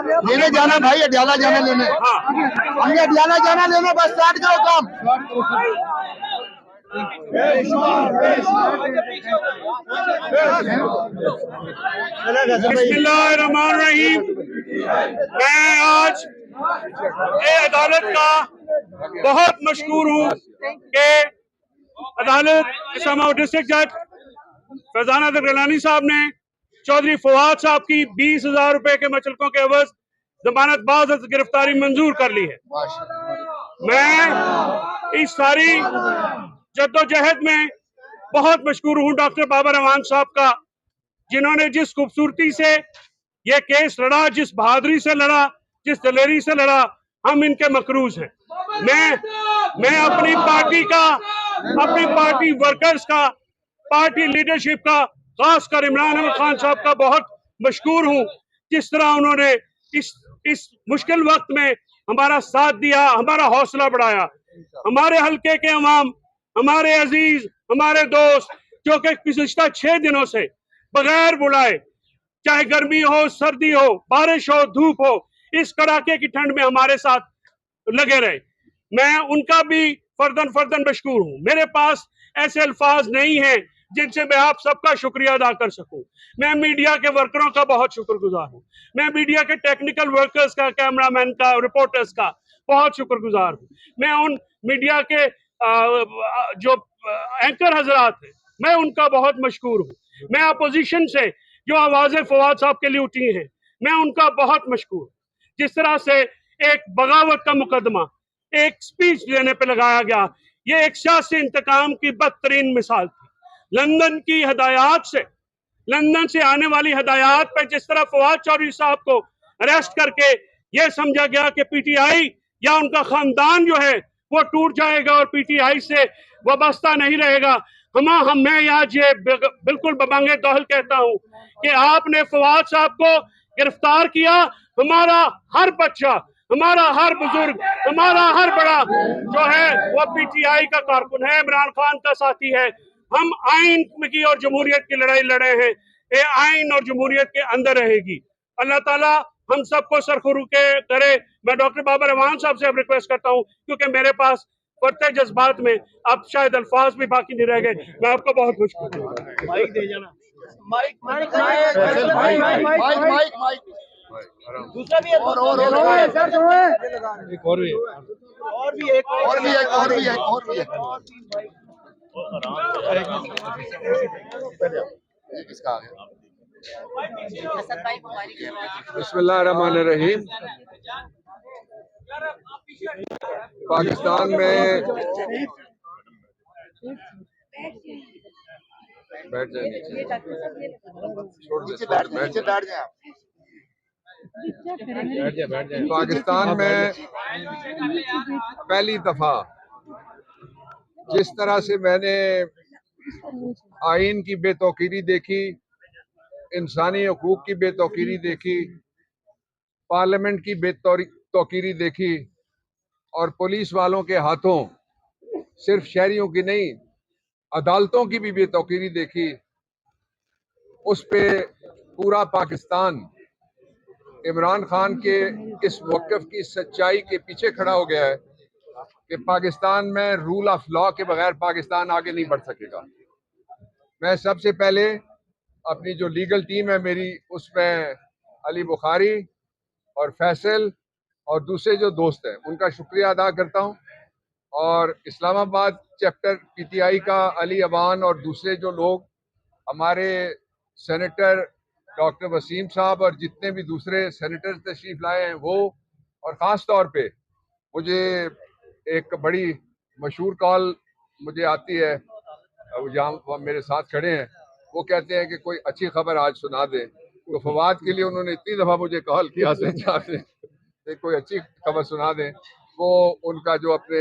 लेने जाना भाई, अडियाला जाना लेने। हमने अडियाला जाना लेने, बस स्टार्ट करो काम। बिस्मिल्लाहिर्रहमानिर्रहीम। मैं आज अदालत का बहुत मशकूर हूँ कि अदालत इस्लामाबाद डिस्ट्रिक्ट जज फैजाना गिलानी साहब ने चौधरी फवाद साहब की 20,000 रुपए के मचलकों के एवज जमानत बाज गिरफ्तारी मंजूर कर ली है। मैं इस सारी जद्दोजहद में बहुत मशकूर हूँ डॉक्टर बाबर अमान साहब का, जिन्होंने जिस खूबसूरती से ये केस लड़ा, जिस बहादुरी से लड़ा, जिस दलेरी से लड़ा, हम इनके मकरूज हैं। मैं अपनी पार्टी वर्कर्स का, पार्टी लीडरशिप का, खासकर इमरान अहमद खान साहब का बहुत मशकूर हूँ, जिस तरह उन्होंने इस मुश्किल वक्त में हमारा साथ दिया, हमारा हौसला बढ़ाया। हमारे हल्के के अवाम, हमारे अजीज, हमारे दोस्त, जो कि पिछले 6 दिनों से बगैर बुलाए, चाहे गर्मी हो, सर्दी हो, बारिश हो, धूप हो, इस कड़ाके की ठंड में हमारे साथ लगे रहे, मैं उनका भी फर्दन मशकूर हूँ। मेरे पास ऐसे अल्फाज नहीं हैं जिनसे मैं आप सबका शुक्रिया अदा कर सकूं। मैं मीडिया के वर्करों का बहुत शुक्रगुजार हूँ। मैं मीडिया के टेक्निकल वर्कर्स का, कैमरामैन का, रिपोर्टर्स का बहुत शुक्रगुजार हूँ। मैं उन मीडिया के जो एंकर हजरात हैं, मैं उनका बहुत मशकूर हूँ। मैं अपोजिशन से जो आवाजें फवाद साहब के लिए उठी हैं, मैं उनका बहुत मशकूर हूँ। जिस तरह से एक बगावत का मुकदमा एक स्पीच देने पे लगाया गया, ये एक सियासी इंतकाम की बदतरीन मिसाल थी। लंदन से आने वाली हदायत पे जिस तरह फवाद चौधरी साहब को अरेस्ट करके ये समझा गया कि पीटीआई या उनका खानदान जो है वो टूट जाएगा और पीटीआई से वाबस्ता नहीं रहेगा। मैं आज ये बिल्कुल बबांगे दौहल कहता हूँ कि आपने फवाद साहब को गिरफ्तार किया। हमारा हर बच्चा, हमारा हर बुजुर्ग, हमारा हर बड़ा जो है वो पीटीआई का कारकुन है, इमरान खान का साथी है। हम आइन की और जमहूरियत की लड़ाई लड़े हैं, ये आइन और जमहूरियत के अंदर रहेगी। अल्लाह ताला हम सबको सरखुरू के करे। मैं डॉक्टर बाबर अमान साहब से अब रिक्वेस्ट करता हूँ, क्योंकि मेरे पास बढ़ते जज्बात में अब शायद अल्फाज भी बाकी नहीं रह गए। मैं आपको बहुत खुश माइक दे जाना। दूसरा भी किसका आ गया? बिस्मिल्लाहिर्रहमानिर्रहीम। पाकिस्तान में बैठ जाए, पाकिस्तान में पहली दफा जिस तरह से मैंने आइन की बेतौकीरी देखी, इंसानी हकूक की बेतौकीरी देखी, पार्लियामेंट की बेतौकीरी देखी और पुलिस वालों के हाथों सिर्फ शहरियों की नहीं अदालतों की भी बेतौकीरी देखी, उस पे पूरा पाकिस्तान इमरान खान के इस मौक़िफ़ की सच्चाई के पीछे खड़ा हो गया है कि पाकिस्तान में रूल ऑफ लॉ के बगैर पाकिस्तान आगे नहीं बढ़ सकेगा। मैं सबसे पहले अपनी जो लीगल टीम है मेरी, उसमें अली बुखारी और फैसल और दूसरे जो दोस्त हैं उनका शुक्रिया अदा करता हूं, और इस्लामाबाद चैप्टर पीटीआई का अली अबान और दूसरे जो लोग, हमारे सेनेटर डॉक्टर वसीम साहब और जितने भी दूसरे सेनेटर तशरीफ लाए हैं वो, और ख़ास तौर पे मुझे एक बड़ी मशहूर कॉल मुझे आती है, जहाँ मेरे साथ खड़े हैं, वो कहते हैं कि कोई अच्छी खबर आज सुना दें। तो फवाद के लिए उन्होंने इतनी दफ़ा मुझे कॉल किया कि कोई अच्छी खबर सुना दें। वो उनका जो अपने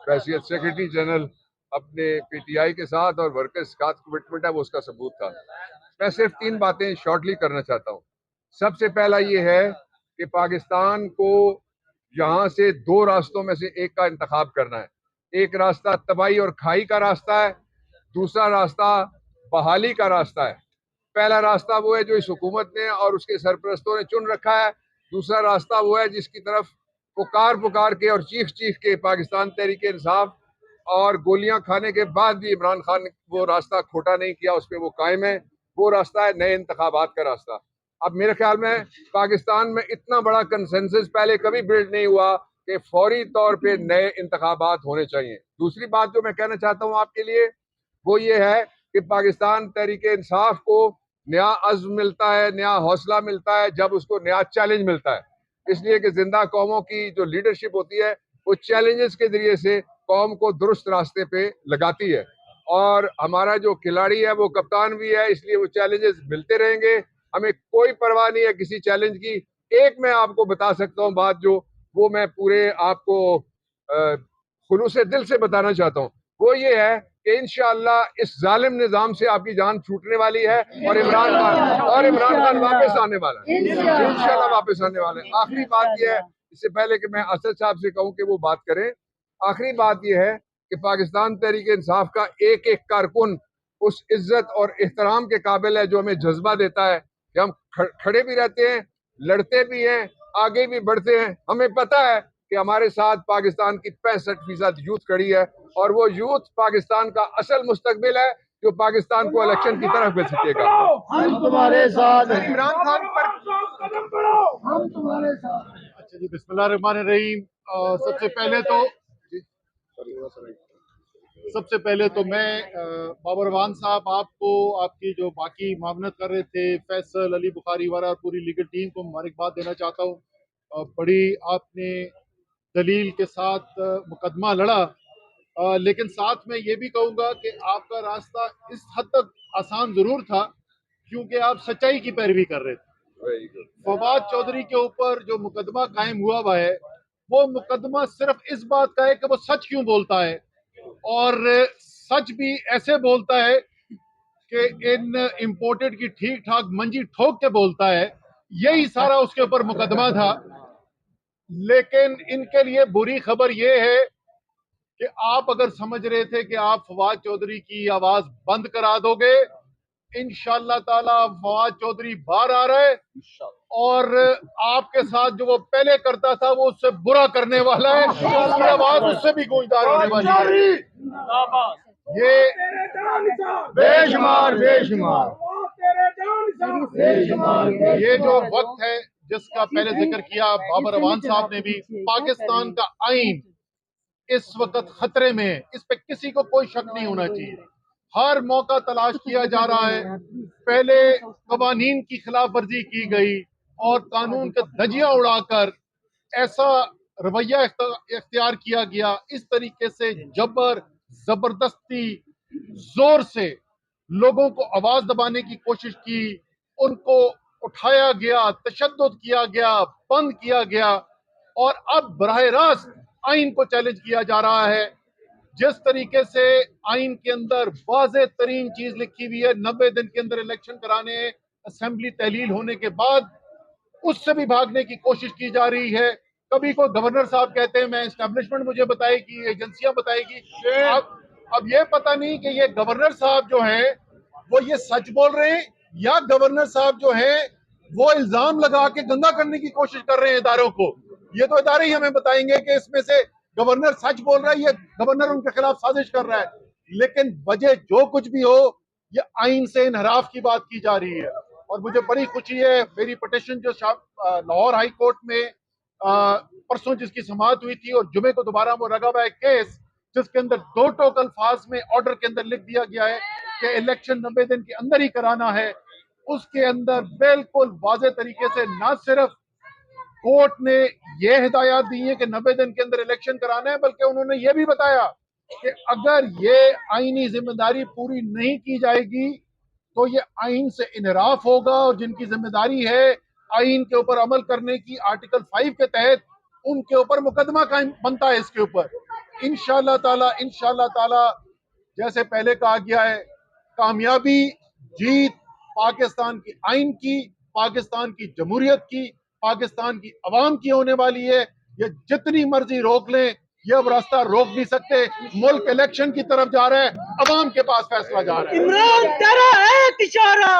हैसियत सेक्रेटरी जनरल अपने पीटीआई के साथ और वर्कर्स के साथ कमिटमेंट है, वो उसका सबूत था। मैं सिर्फ 3 बातें शॉर्टली करना चाहता हूँ। सबसे पहला ये है कि पाकिस्तान को यहाँ से 2 रास्तों में से एक का इंतखाब करना है। एक रास्ता तबाही और खाई का रास्ता है, दूसरा रास्ता बहाली का रास्ता है। पहला रास्ता वो है जो इस हुकूमत ने और उसके सरपरस्तों ने चुन रखा है दूसरा रास्ता वो है जिसकी तरफ पुकार पुकार के और चीख चीख के पाकिस्तान तहरीक इंसाफ और गोलियां खाने के बाद भी इमरान खान ने वो रास्ता खोटा नहीं किया, उस पर वो कायम है। वो रास्ता है नए इंतखाबात का रास्ता। अब मेरे ख्याल में पाकिस्तान में इतना बड़ा कंसेंसस पहले कभी बिल्ड नहीं हुआ कि फौरी तौर पे नए इंतखाबात होने चाहिए। दूसरी बात जो मैं कहना चाहता हूँ आपके लिए वो ये है कि पाकिस्तान तहरीक इंसाफ को नया अज़्म मिलता है, नया हौसला मिलता है जब उसको नया चैलेंज मिलता है। इसलिए कि जिंदा कौमों की जो लीडरशिप होती है वो चैलेंजेस के जरिए से कौम को दुरुस्त रास्ते पे लगाती है, और हमारा जो खिलाड़ी है वो कप्तान भी है, इसलिए वो चैलेंजेस मिलते रहेंगे। हमें कोई परवाह नहीं है किसी चैलेंज की। एक मैं आपको बता सकता हूँ बात जो वो मैं पूरे आपको खुलूस दिल से बताना चाहता हूँ, वो ये है कि इंशाअल्लाह इस जालिम निजाम से आपकी जान छूटने वाली है और इमरान खान वापस आने वाला है, इंशाअल्लाह वापस आने वाला है। आखिरी बात यह है, इससे पहले कि मैं असद साहब से कहूँ कि वो बात करें, आखिरी बात यह है कि पाकिस्तान तहरीक इंसाफ का एक एक कारकुन उस इज्जत और एहतराम के काबिल है जो हमें जज्बा देता है कि हम खड़े भी रहते हैं, लड़ते भी हैं, आगे भी बढ़ते हैं। हमें पता है कि हमारे साथ पाकिस्तान की 65% यूथ खड़ी है और वो यूथ पाकिस्तान का असल मुस्तकबिल है जो पाकिस्तान को इलेक्शन की तरफ भेजेगा। हम तुम्हारे साथ हैं। इमरान खान पर हम तुम्हारे साथ हैं। अच्छा जी, बिस्मिल्लाहिर्रहमानिर्रहीम। सबसे पहले तो मैं बाबर अवान साहब आपको, आपकी जो बाकी मामलत कर रहे थे, फैसल, अली बुखारी वाला और पूरी लीगल टीम को मुबारकबाद देना चाहता हूँ। बड़ी आपने दलील के साथ मुकदमा लड़ा, लेकिन साथ में ये भी कहूँगा कि आपका रास्ता इस हद तक आसान ज़रूर था क्योंकि आप सच्चाई की पैरवी कर रहे थे। फवाद चौधरी के ऊपर जो मुकदमा कायम हुआ है वो मुकदमा सिर्फ इस बात का है कि वो सच क्यों बोलता है, और सच भी ऐसे बोलता है कि इन इंपोर्टेड की ठीक ठाक मंजी ठोक के बोलता है। यही सारा उसके ऊपर मुकदमा था। लेकिन इनके लिए बुरी खबर यह है कि आप अगर समझ रहे थे कि आप फवाद चौधरी की आवाज बंद करा दोगे, इंशाअल्लाह ताला फवाद चौधरी बाहर आ रहा है और आपके साथ जो वो पहले करता था वो उससे बुरा करने वाला है, उसकी आवाज उससे भी गूंजदार होने वाली है। ये बेशुमार ये जो वक्त है जिसका पहले जिक्र किया बाबर अवान साहब ने भी, पाकिस्तान का आइन इस वक्त खतरे में है, इस पे किसी को कोई शक नहीं होना चाहिए। हर मौका तलाश किया जा रहा है। पहले कवानीन की खिलाफ वर्जी की गई और कानून का धजिया उड़ाकर ऐसा रवैया इख्तियार किया गया, इस तरीके से जबर जबरदस्ती जोर से लोगों को आवाज दबाने की कोशिश की, उनको उठाया गया, तशद्दुद किया गया, बंद किया गया और अब बराह रास्त आइन को चैलेंज किया जा रहा है। जिस तरीके से आइन के अंदर वाज़ेह तरीन चीज लिखी हुई है, 90 दिन के अंदर इलेक्शन कराने, असेंबली तहलील होने के बाद, उससे भी भागने की कोशिश की जा रही है। कभी को गवर्नर साहब कहते हैं मैं एस्टेब्लिशमेंट मुझे बताएगी, एजेंसियां बताएगी। अब ये पता नहीं कि ये गवर्नर साहब जो हैं वो ये सच बोल रहे हैं या गवर्नर साहब जो हैं वो इल्जाम लगा के गंदा करने की कोशिश कर रहे हैं इदारों को। ये तो इदारे ही हमें बताएंगे कि इसमें से गवर्नर सच बोल रहा है या गवर्नर उनके खिलाफ साजिश कर रहा है। लेकिन वजह जो कुछ भी हो, ये आइन से इनहराफ की बात की जा रही है और मुझे बड़ी खुशी है। मेरी पिटिशन जो लाहौर हाई कोर्ट में परसों जिसकी समाअत हुई थी और जुमे को दोबारा वो लगा हुआ है केस, जिसके अंदर 2 टोक अल्फाज में ऑर्डर के अंदर लिख दिया गया है कि इलेक्शन 90 दिन के अंदर ही कराना है, उसके अंदर बिल्कुल वाज़ेह तरीके से ना सिर्फ कोर्ट ने यह हिदायत दी है कि 90 दिन के अंदर इलेक्शन कराना है, बल्कि उन्होंने यह भी बताया कि अगर ये आईनी जिम्मेदारी पूरी नहीं की जाएगी तो ये आइन से इनहराफ होगा और जिनकी जिम्मेदारी है आइन के ऊपर अमल करने की आर्टिकल 5 के तहत, उनके ऊपर मुकदमा कायम बनता है इसके ऊपर। इंशाअल्लाह ताला जैसे पहले कहा गया है, कामयाबी जीत पाकिस्तान की आइन की, पाकिस्तान की जमहूरियत की, पाकिस्तान की अवाम की होने वाली है। ये जितनी मर्जी रोक लें, ये अब रास्ता रोक नहीं सकते। मुल्क इलेक्शन की तरफ जा रहा है, अवाम के पास फैसला जा रहा है। इमरान तेरा एक इशारा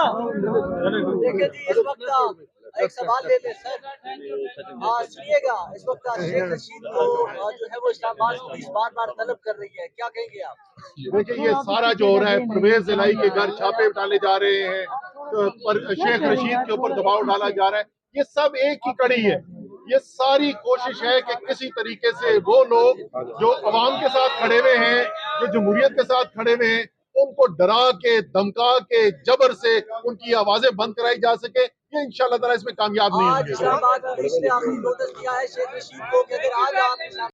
देखिए जी, इस वक्त एक सवाल ले ले सर। सुनिएगा, इस वक्त शेख रशीद को जो है वो इस्लामाबाद पुलिस बार बार तलब कर रही है, क्या कहेंगे आप? देखिए, ये सारा जो हो रहा है, परवेज इलाही के घर छापे डाले जा रहे हैं, तो पर शेख रशीद के ऊपर दबाव डाला जा रहा है, ये सब एक ही कड़ी है। ये सारी कोशिश है कि किसी तरीके से वो लोग जो अवाम के साथ खड़े हुए हैं, जो जमहूरियत के साथ खड़े हुए हैं, उनको डरा के, धमका के, जबर से उनकी आवाजें बंद कराई जा सके। ये इंशाअल्लाह ताला इसमें कामयाब नहीं आज होंगे। इस्लामाबाद पुलिस ने आपको नोटिस दिया है शेख रशीद को कि अगर आज आप